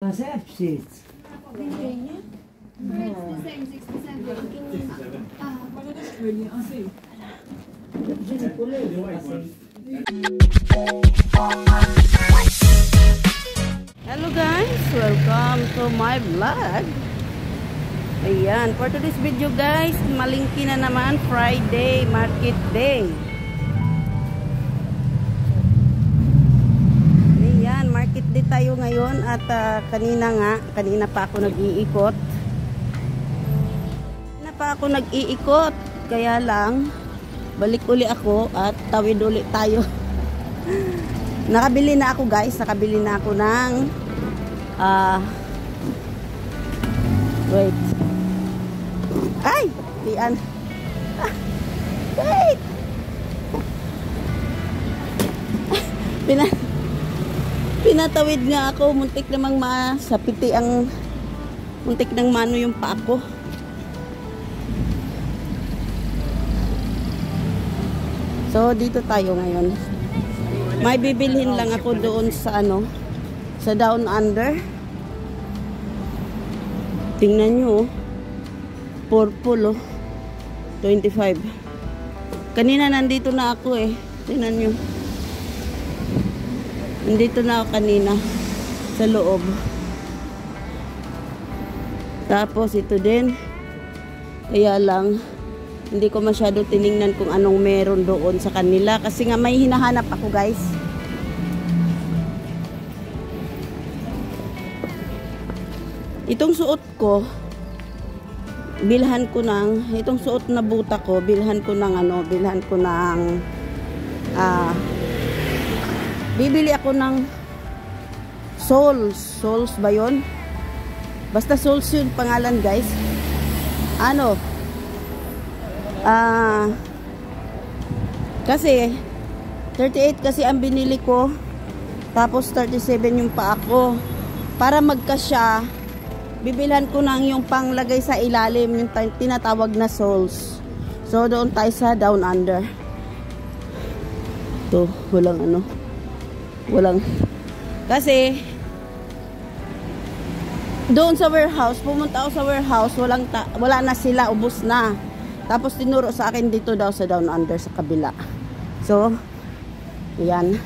Perceptions. Hello guys, welcome to my vlog. Ayan, for today's video guys, malingki na naman, Friday market day. Ayan, market day tayo ngayon at kanina pa ako nag-iikot. Kaya lang balik uli ako at tawid uli tayo. Nakabili na ako guys, nakabili na ako ng wait. Ay! Diyan. Wait! Pinatawid nga ako, muntik namang masapiti ang muntik nang mano yung paa ko. So dito tayo ngayon. May bibilhin lang ako doon sa sa Down Under. Tingnan nyo, purple 25. Kanina nandito na ako eh. Tingnan nyo. Nandito na ako kanina sa loob. Tapos ito din. Kaya lang hindi ko masyado tiningnan kung anong meron doon sa kanila kasi nga may hinahanap ako guys. Itong suot ko itong suot na buta ko, bilhan ko ng bibili ako ng Souls ba yun? Basta Souls yun pangalan guys. Kasi 38 kasi ang binili ko, tapos 37 yung paa ko. Para magkasya, bibilhan ko nang yung panglagay sa ilalim, yung tinatawag na soles. So doon tayo sa Down Under. To, walang kasi doon sa warehouse, pumunta ako sa warehouse, wala na sila, ubos na. Tapos tinuro sa akin dito daw sa Down Under sa kabila. So, ayan.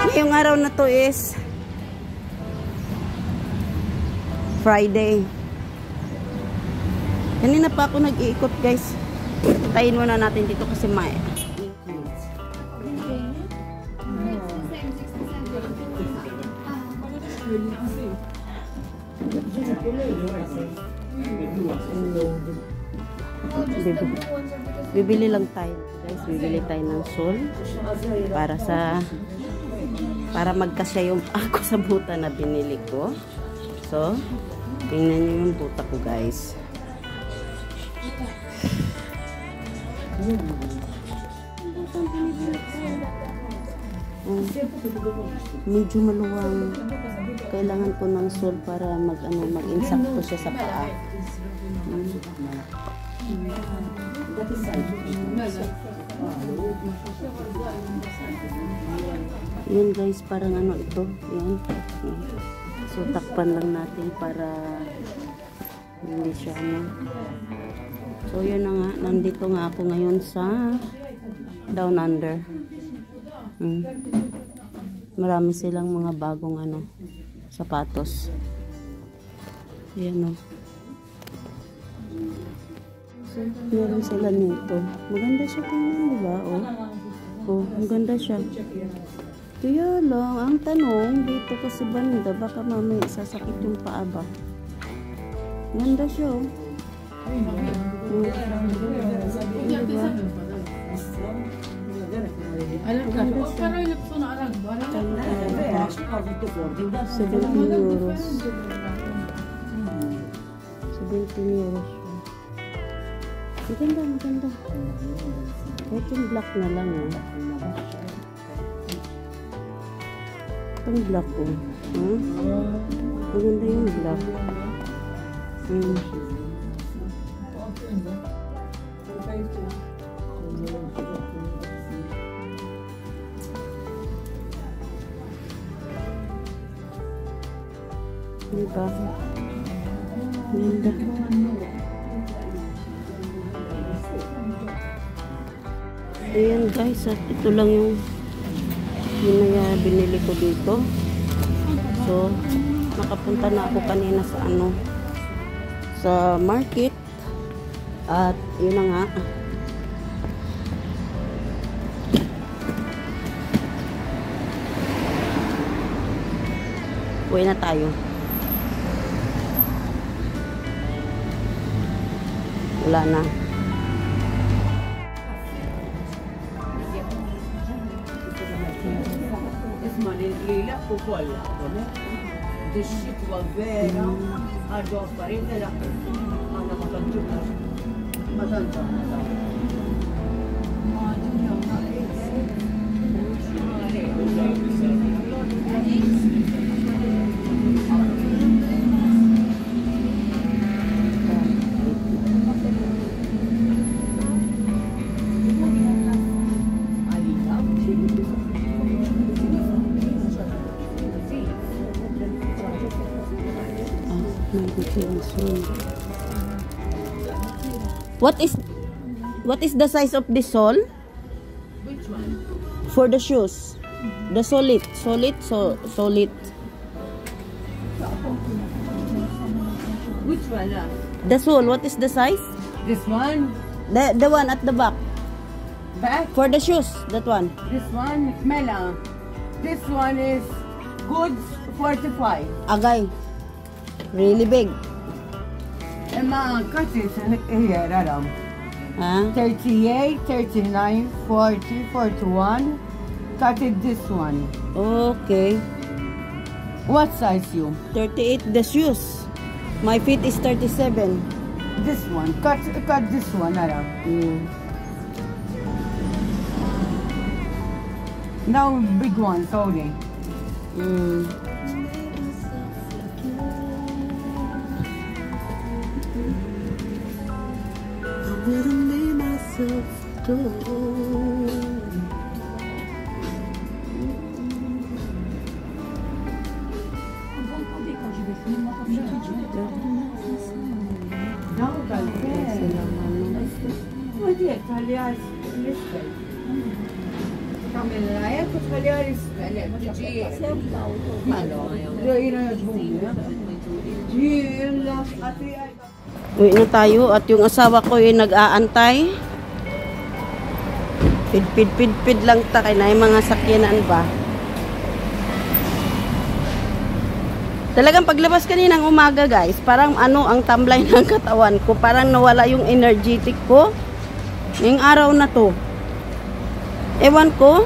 Ngayong araw na to is Friday. Kanina pa ako nag-iikot guys. Tayin muna natin dito kasi may bibili lang tayo guys, bibili tayo ng sol para magkasya yung ako sa buta na binili ko. So tingnan nyo yung buta ko guys. Medyo maluwang. Kailangan ko ng sol para mag-insakto siya sa paa. Yan guys, parang ito. Yan. So takpan lang natin para hindi siya So yun na nga, nandito nga ako ngayon sa Down Under. Marami silang mga bagong sapatos. Ayan meron sila nito. Maganda siya tingnan, di ba? Maganda siya. Kaya lang, ang tanong dito kasi banda, baka mamaya sasakit yung paa ba? Ganda siya €17. 17 euros. Maganda. Kahit yung black na lang Itong black maganda yung black. Diba? Ganda. Ayan guys, at ito lang yung binili ko dito. So, nakapunta na ako kanina sa sa market. At yun na nga. Uwi na tayo. Wala na. Lila po wala ko na. The shit was very hard work pa rin nila. Ang nakakadyo na. Matanda na. What is the size of the sole? Which one? For the shoes. The solid. Solid. Which one? The sole, what is the size? This one? The one at the back. Back? For the shoes, that one. This one? Mela. This one is good 45. Agay. Really big. And my cut is here, Adam. Huh? 38, 39, 40, 41. Cut it this one. Okay. What size you? 38 the shoes. My feet is 37. This one. Cut this one, Adam. Now big one, sorry. Uwi na tayo at yung asawa ko ay nag-aantay. Pid lang ta kay na yung mga sakyanan ba. Talagang paglabas kaninang umaga guys, parang ang tamlay ng katawan ko, parang nawala yung energetic ko ngayong araw na to. Ewan ko.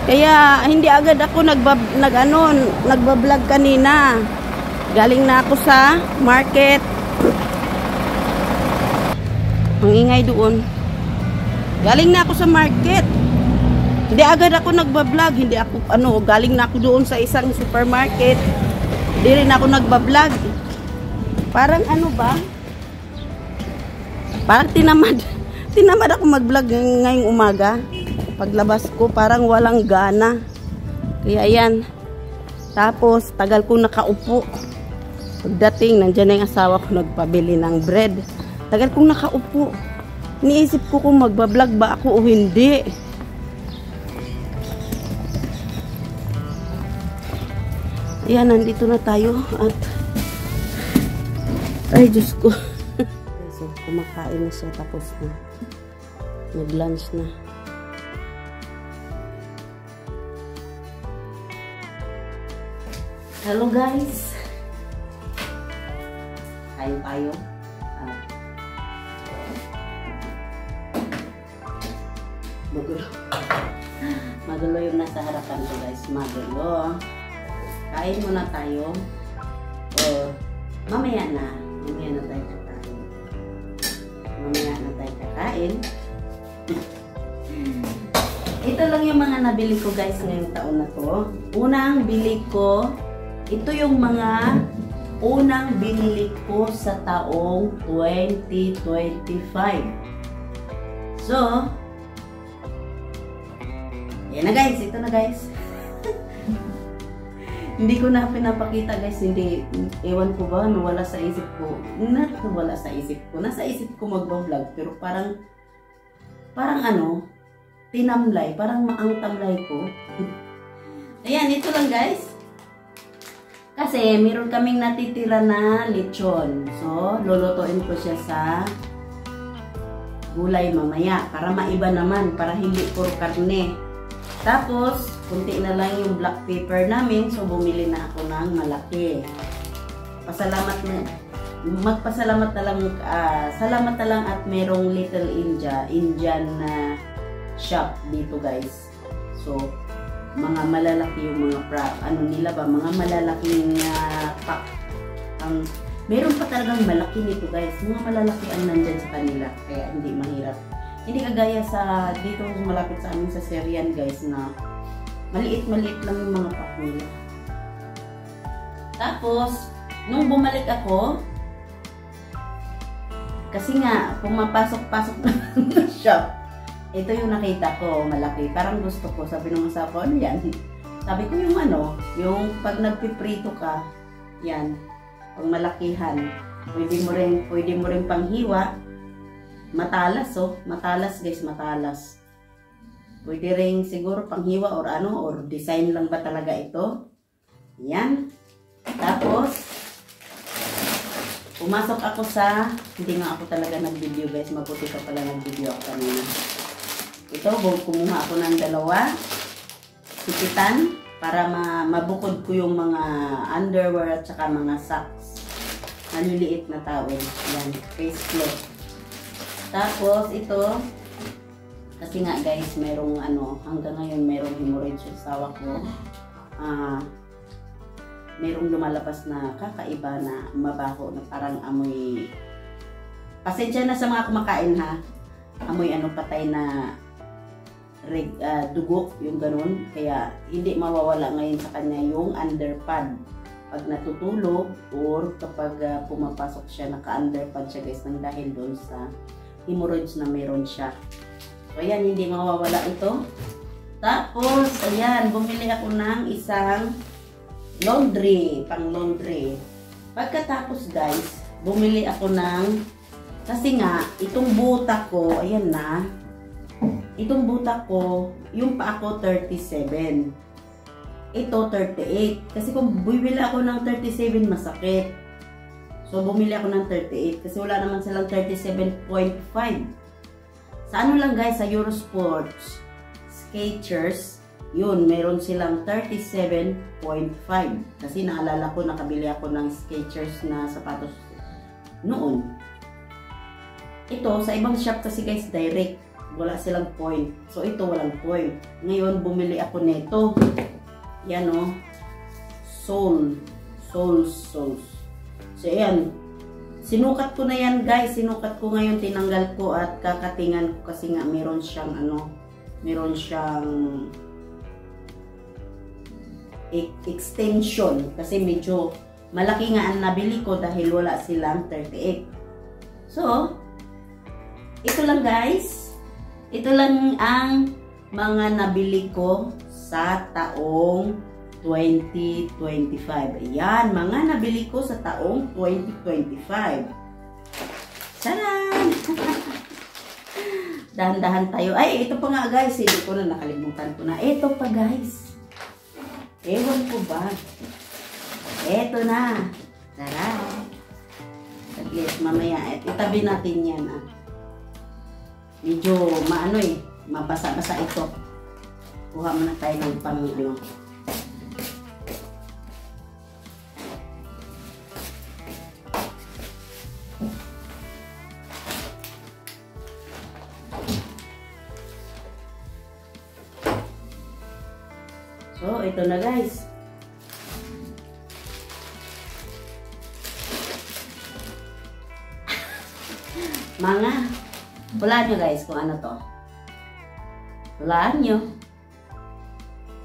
Kaya hindi agad ako nagba-vlog kanina. Galing na ako sa market. Ang ingay doon. Galing na ako sa market. Hindi agad ako nagba-vlog. Hindi ako, galing na ako doon sa isang supermarket. Hindi rin ako nagba-vlog. Parang parang tinamad. Tinamad ako mag-vlog ngayong umaga. Paglabas ko, parang walang gana. Kaya yan. Tapos, tagal ko nakaupo. Pagdating, nandiyan na yung asawa ko nagpabili ng bread. Tagal kong nakaupo. Iniisip ko kung magbablog ba ako o hindi. Ayan, nandito na tayo. At ay, Diyos ko. So, kumakain na siya. Tapos na. Nag-lunch na. Hello guys. Kain tayo. Magulo yung nasa harapan ko guys. Magulo. Kain muna tayo. Mamaya na tayo kakain. Ito lang yung mga nabili ko guys ngayong taon na to. Unang bili ko, ito yung mga unang binili ko sa taong 2025. So, yan na guys. Ito na guys. Hindi ko na pinapakita guys, hindi, ewan ko ba, nawala sa isip ko. Nawala sa isip ko. Nasa isip ko magbablog, pero parang ano, tinamlay, parang maang tamlay ko. Ayan, ito lang guys. Kasi meron kaming natitira na lechon. So, lulutuin ko siya sa gulay mamaya para maiba naman, para hindi puro karne. Tapos, kunti na lang yung black pepper namin. So, bumili na ako ng malaki. Magpasalamat na lang, salamat na lang at merong Little Indian na shop dito guys. So, mga malalaki yung mga ano nila ba, mga malalaking pack. Meron pa talagang malaki nito guys. Mga malalaki ang nandyan sa kanila. Kaya hindi mahirap. Hindi kagaya sa dito malapit sa amin sa Serian guys na maliit-maliit lang yung mga pack nila. Tapos, nung bumalik ako, kasi nga, pumapasok-pasok na shop. Ito yung nakita ko, malaki. Parang gusto ko. Sabi nung asawa ko, ano yan? Sabi ko yung ano, yung pag nagpiprito ka, yan, pag malakihan, pwede mo rin panghiwa. Matalas, oh. Matalas, guys, matalas. Pwede rin siguro panghiwa or ano, or design lang ba talaga ito. Yan. Tapos, pumasok ako sa, hindi nga ako talaga nag-video, guys. Mabuti ka pala nag-video ako kanina. Ito, kumuha ako ng 2 sipitan para mabukod ko yung mga underwear at saka mga socks. Maliliit na towel. Yan, face cloth. Tapos, ito, kasi nga guys, merong ano, hanggang ngayon merong hemorrhage yung sawa ko. Merong lumalabas na kakaiba na mabaho na parang amoy, pasensya na sa mga kumakain ha, amoy ano, patay na dugo, yung ganun. Kaya hindi mawawala ngayon sa kanya yung underpad pag natutulog or kapag pumapasok siya, naka-underpad siya guys, nang dahil doon sa hemorrhoids na meron siya. So ayan, hindi mawawala ito. Tapos ayan, bumili ako ng isang laundry, pang laundry. Pagkatapos guys, bumili ako ng, kasi nga itong buta ko, ayan na, itong buta ko, yung pa ako 37. Ito 38. Kasi kung bumili ako ng 37, masakit. So bumili ako ng 38 kasi wala naman silang 37.5. Sa ano lang guys, sa Eurosports Skechers, yun, meron silang 37.5. Kasi naalala ko, nakabili ako ng Skechers na sapatos noon. Ito, sa ibang shop kasi guys, direct. Wala silang point. So, ito walang point. Ngayon, bumili ako nito. Yan o. Soles. So, ayan. Sinukat ko na yan, guys. Sinukat ko ngayon. Tinanggal ko at kakatingan ko kasi nga meron siyang ano, meron siyang extension. Kasi medyo malaki nga ang nabili ko dahil wala silang 38. So, ito lang guys. Ito lang ang mga nabili ko sa taong 2025. Ayan, mga nabili ko sa taong 2025. Saran! Dahan-dahan tayo. Ay, ito pa nga guys. Hindi ko na, nakalimutan ko na. Ito pa guys. Ewan ko ba? Ito na. Tara. Saglit, mamaya. Itabi natin yan ah. Medyo maano eh, mabasa-basa ito. Kuha muna tayo ng pang-ano. So, ito na guys. Mga hulaan nyo guys kung ano to. Hulaan nyo.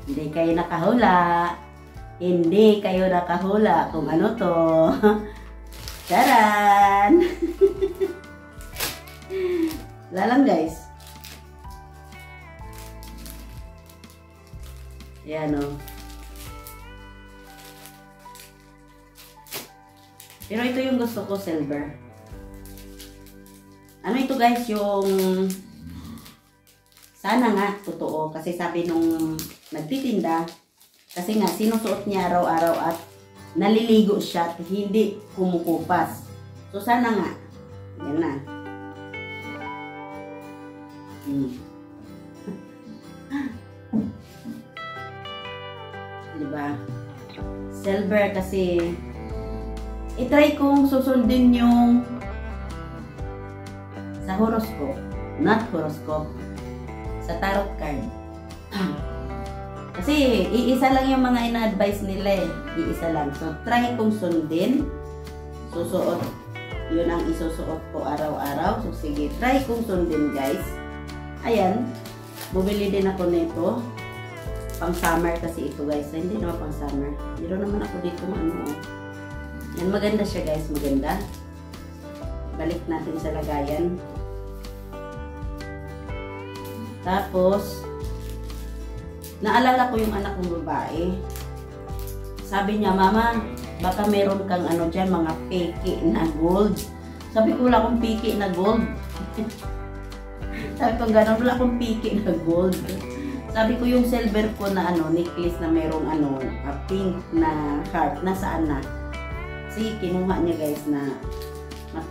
Hindi kayo nakahula. Hindi kayo nakahula kung ano to. Taran! Wala lang guys. Ayan o. Pero ito yung gusto ko, silver. Ano ito guys, yung sana nga totoo. Kasi sabi nung nagtitinda, kasi nga sinusuot niya araw-araw at naliligo siya at hindi kumukupas. So sana nga, yan na. Diba? Silver kasi i-try kong susundin yung sa horoscope, not horoscope, sa tarot card. Kasi iisa lang yung mga ina-advise nila eh. Iisa lang. So try kong sundin. Susuot. Yun ang isusuot ko araw-araw. So sige, try kong sundin guys. Ayan. Bumili din ako nito. Pang summer kasi ito guys. Hindi naman pang summer. Meron naman ako dito ano. Yan, maganda siya guys. Maganda. Balik natin sa lagayan. Tapos, naalala ko yung anak kong babae. Sabi niya, Mama, baka meron kang ano dyan, mga peke na gold. Sabi ko, wala akong peke na gold. Sabi ko, gano'n, wala akong peke na gold. Sabi ko, yung silver ko na ano, necklace na merong ano, pink na heart, nasaan na? Kasi kinuha niya guys na,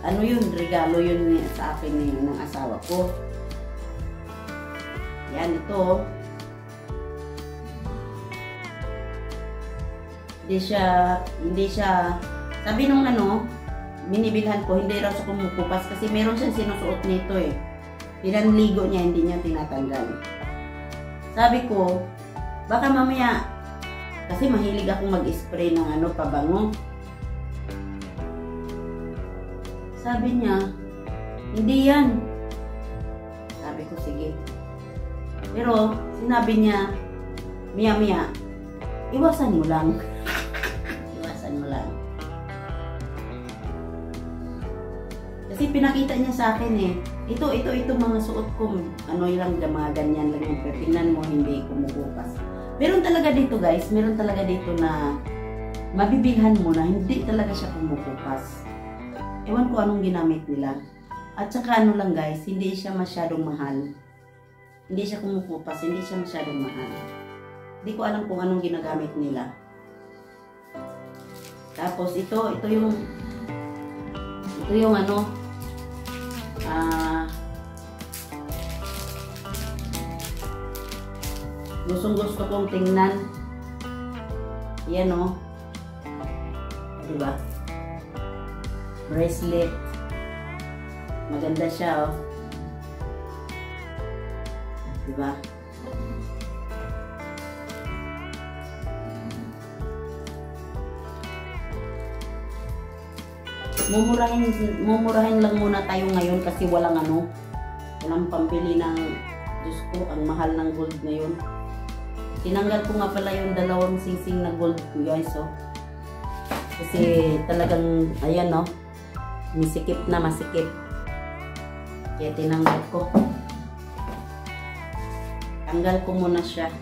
ano yun, regalo yun sa akin ng asawa ko. Yan, ito. Hindi siya, sabi nung ano, binibilhan ko, hindi raw siya kumukupas kasi meron siyang sinusuot nito eh. Pinanligo niya, hindi niya tinatanggal. Sabi ko, baka mamaya, kasi mahilig akong mag-spray ng ano, pabango. Sabi niya, hindi yan. Sabi ko, sige. Pero, sinabi niya, Mia, iwasan mo lang. Iwasan mo lang. Kasi pinakita niya sa akin eh, ito mga suot ko, ano lang, mga ganyan lang yung tingnan mo, hindi kumukupas. Meron talaga dito guys, meron talaga dito na mabibilhan mo na hindi talaga siya kumukupas. Ewan ko anong ginamit nila. At saka ano lang guys, hindi siya masyadong mahal. Hindi siya kumukupas, hindi siya masyadong mahal. Hindi ko alam kung anong ginagamit nila. Tapos ito yung ano, gusto kong tingnan. Yan o. Diba? Bracelet. Maganda siya o. Diba? Mumurahin lang muna tayo ngayon kasi walang ano, walang pambili ng, Diyos ko, ang mahal ng gold ngayon. Tinanggal ko nga pala yung dalawang sising na gold ko guys, oh. Kasi talagang, ayan no, masikip na masikip. Kaya tinanggal ko. Tanggal ko muna siya.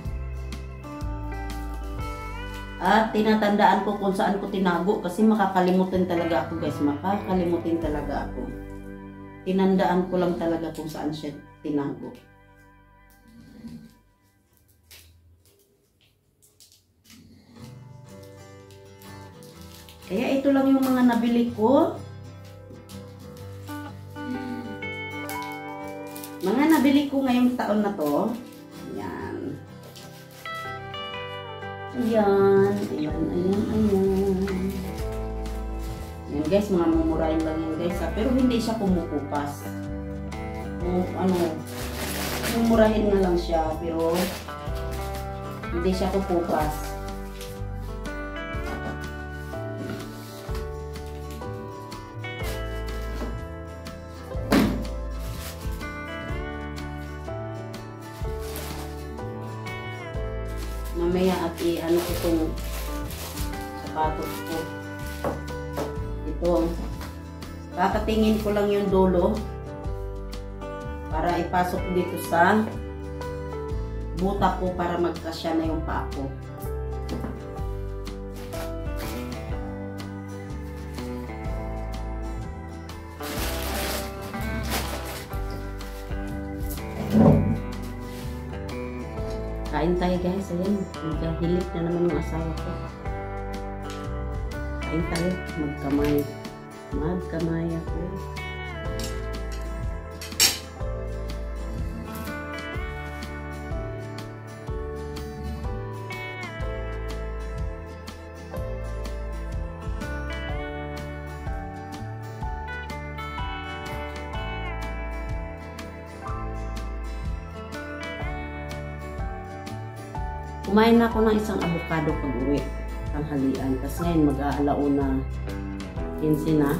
At tinatandaan ko kung saan ko tinago kasi makakalimutin talaga ako guys. Makakalimutin talaga ako. Tinandaan ko lang talaga kung saan siya tinago. Kaya ito lang yung mga nabili ko. Mga nabili ko ngayong taon na to. Yan. Ayan. Yan guys, mga mumurahin lang yan guys. Pero hindi siya kumukupas. Mumurahin na lang siya. Pero hindi siya kukupas. Mamaya at i-ano ko itong sapatos ko. Ito. Kakatingin ko lang yung dulo para ipasok dito sa buta ko para magkasya na yung paa ko. Kain tayo guys. Ayan, nagkahilik na naman yung asawa ko. Kain tayo. Magkamay. Magkamay ako. Kumain na ako ng isang avocado pag-uwi. Tanghalian. Tapos ngayon mag-aalauna 15 na.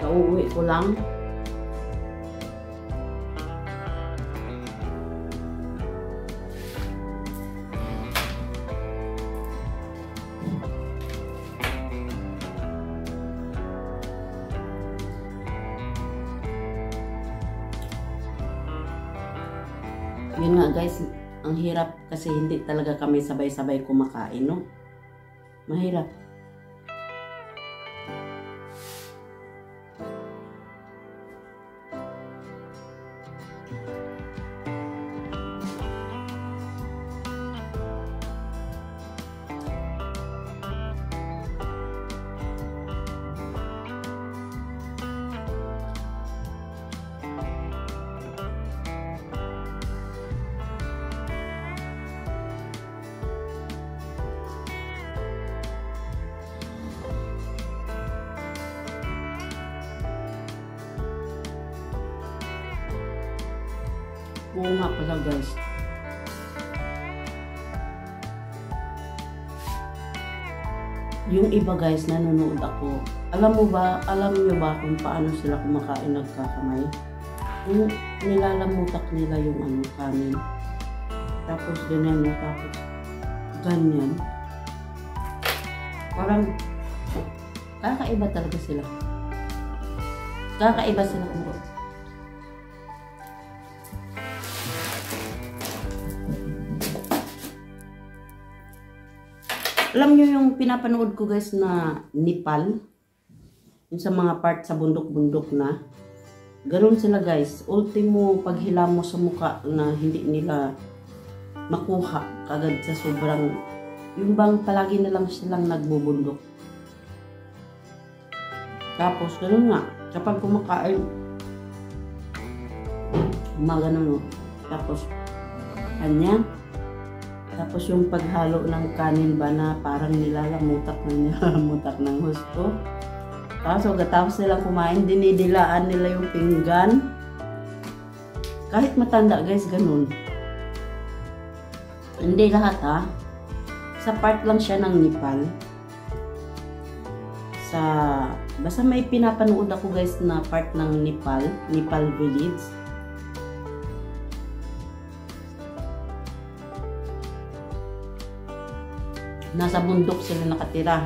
Kauwi ko lang. Yun nga guys, ang hirap kasi hindi talaga kami sabay-sabay kumakain, no? Mahirap. Oo nga pala guys. Yung iba guys, nanonood ako. Alam niyo ba kung paano sila kumakain nagkakamay? Yung nilalamutak nila yung kanin. Tapos ganyan na, tapos ganyan. Parang kakaiba talaga sila. Kakaiba sila kung alam nyo yung pinapanood ko guys na Nepal, yung sa mga part sa bundok-bundok na, ganun sila guys. Ultimo paghila mo sa muka na hindi nila makuha kagad sa sobrang, yung bang palagi na lang silang nagbubundok. Tapos ganun nga, kapag kumakain, ganun, tapos kanya. Tapos yung paghalo ng kanin ba na parang nilalamutak ng husto. Tapos tapos nilang kumain, dinidilaan nila yung pinggan. Kahit matanda guys, ganun. Hindi lahat ha. Sa part lang siya ng Nepal. Basta may pinapanood ako guys na part ng Nepal village. Nasa bundok sila nakatira.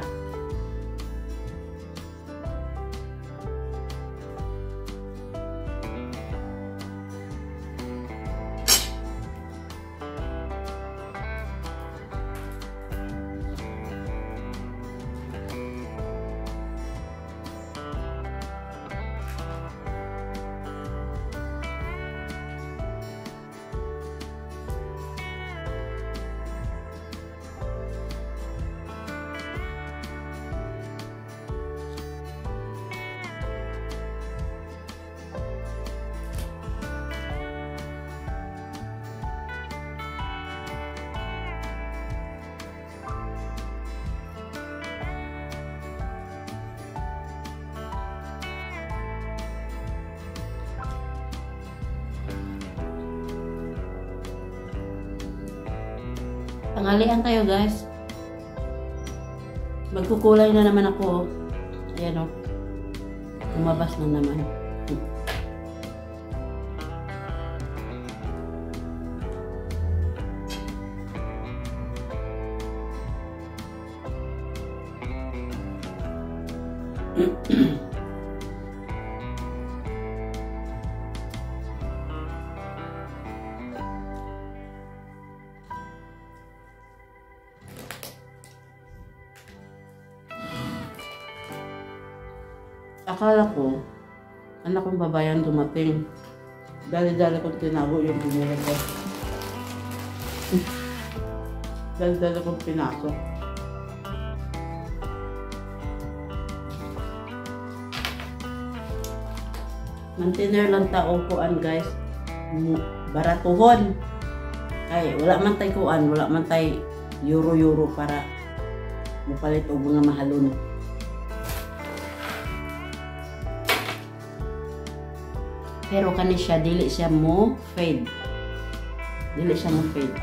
Tanghalian tayo guys. Magkukulay na naman ako. Ayan o. Lumabas na naman. Akala ko, anak kong babayan dumating. Dali-dali kong tinago yung binili ko. Dali-dali kong pinasok. Mantiner lang taong kuan guys. Baratuhon. Ay, wala man tay kuan, wala man tay euro-euro para mapalit og mga mahalon. Pero kani siya dili siya mo fade. Dili siya mo fade.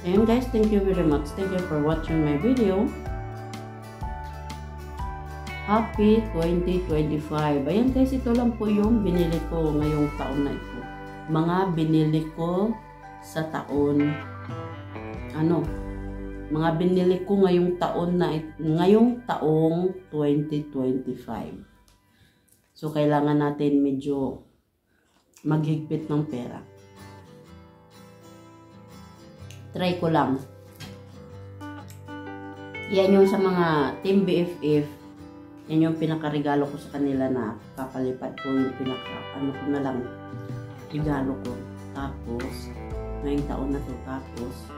And guys, thank you very much. Thank you for watching my video. Happy 2025. Ayan guys, ito lang po yung binili ko ngayong taon na ito. Mga binili ko sa taon. Mga binili ko ngayong taon na ngayong taong 2025. So kailangan natin medyo maghigpit ng pera. Try ko lang. Yan yung sa mga Team BFF. Yan yung pinakaregalo ko sa kanila na papalipad ko yung ko na lang regalo ko. Tapos, ngayong taon na to. Tapos,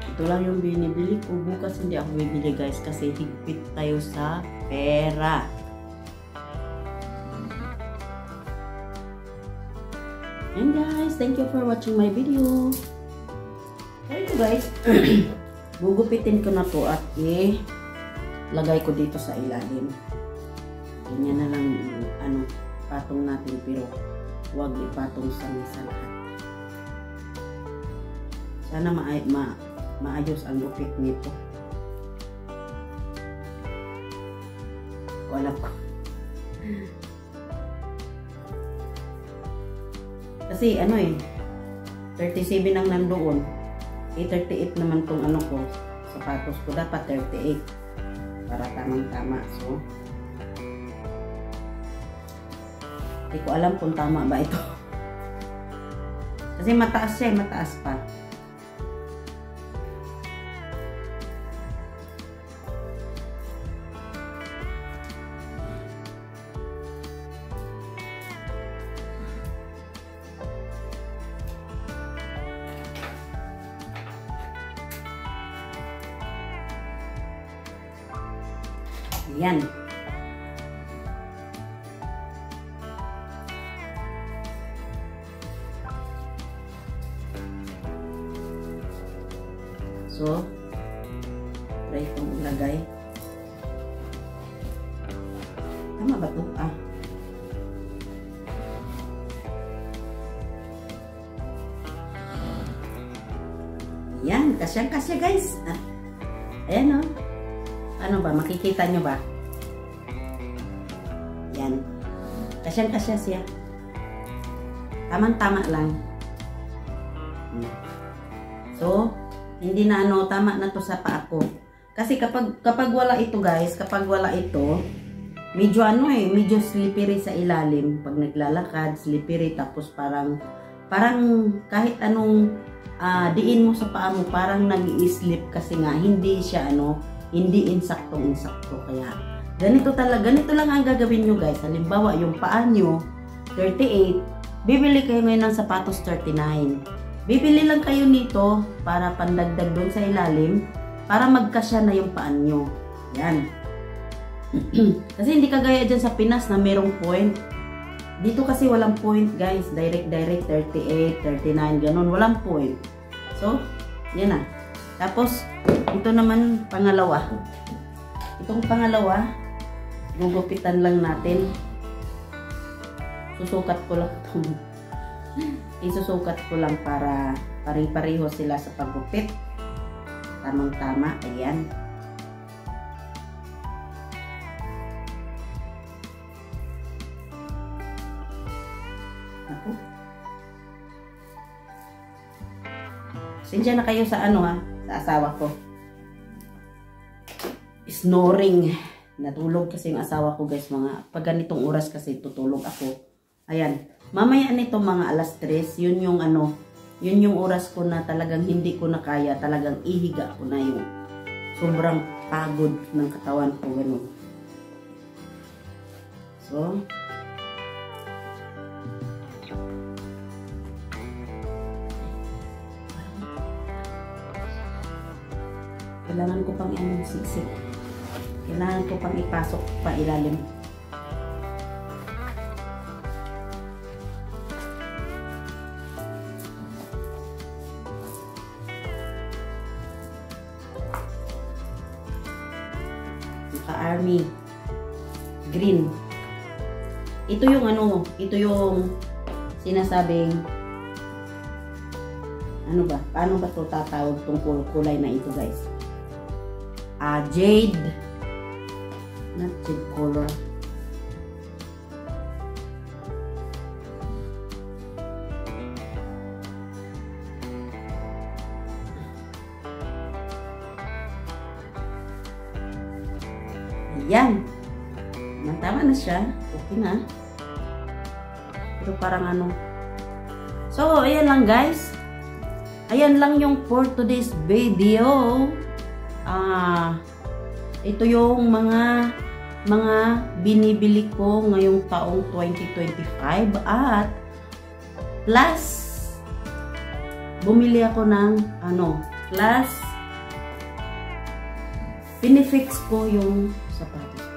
ito lang yung binibili ko. Bukas hindi ako bibili guys kasi higpit tayo sa pera. And guys, thank you for watching my video. Ito guys, gugupitin ko na to at lagay ko dito sa ilalim. Ganyan na lang patong natin pero huwag ipatong sa mesa lahat. Sana maayos ang gupit nito. Wala ko. Kasi 37 ang nandoon. 38 naman tong ko, sapatos ko dapat 38 para tamang-tama. So hindi ko alam kung tama ba ito kasi mataas siya, mataas pa. Yan. So, try kong ilagay. Tama ba ito? Yan. Kasyang-kasya guys. Ayan o. Ano ba? Makikita nyo ba? Yan. Kasyang-kasya siya. Tamang-tama lang. So, hindi na tama na to sa paa ko. Kasi kapag wala ito guys, kapag wala ito, medyo medyo slippery sa ilalim. Pag naglalakad, slippery. Tapos parang kahit anong diin mo sa paa mo, parang nag-i-slip kasi nga, hindi siya hindi insaktong-insakto. Kaya, ganito lang ang gagawin nyo guys. Halimbawa, yung paa nyo, 38, bibili kayo ngayon ng sapatos 39. Bibili lang kayo nito para pandagdag doon sa ilalim, para magkasya na yung paa nyo. Yan. Kasi hindi kagaya dyan sa Pinas na merong point. Dito kasi walang point guys. Direct, 38, 39, ganun. Walang point. So, yan na. Tapos, ito naman pangalawa. Itong pangalawa, gugupitan lang natin. Susukat ko lang ito. Isusukat ko lang para pare-pareho sila sa paggupit. Tamang-tama. Ayan. Ako. Sinsya na kayo sa sa asawa ko. Snoring. Natulog kasi yung asawa ko guys. Pag ganitong oras kasi tutulog ako. Ayan. Mamaya nito mga alas 3, yun yung ano, yun yung oras ko na talagang hindi ko na kaya, talagang ihiga ko na yung sobrang pagod ng katawan ko, gano'n. So, kailangan ko pang anong siksik. Kailangan ko pang ipasok pa ilalim. Army green. Ito yung ano, ito yung sinasabing ano ba? Paano ba ito tatawag tong kulay na ito, guys? Jade. Not jade color. Ayan. Tama na siya. Okay na. Pero parang ano. So, ayan lang guys. Ayan lang yung for today's video. Ito yung mga binibili ko ngayong taong 2025. At plus, bumili ako ng plus, pinifix ko yung sapatos.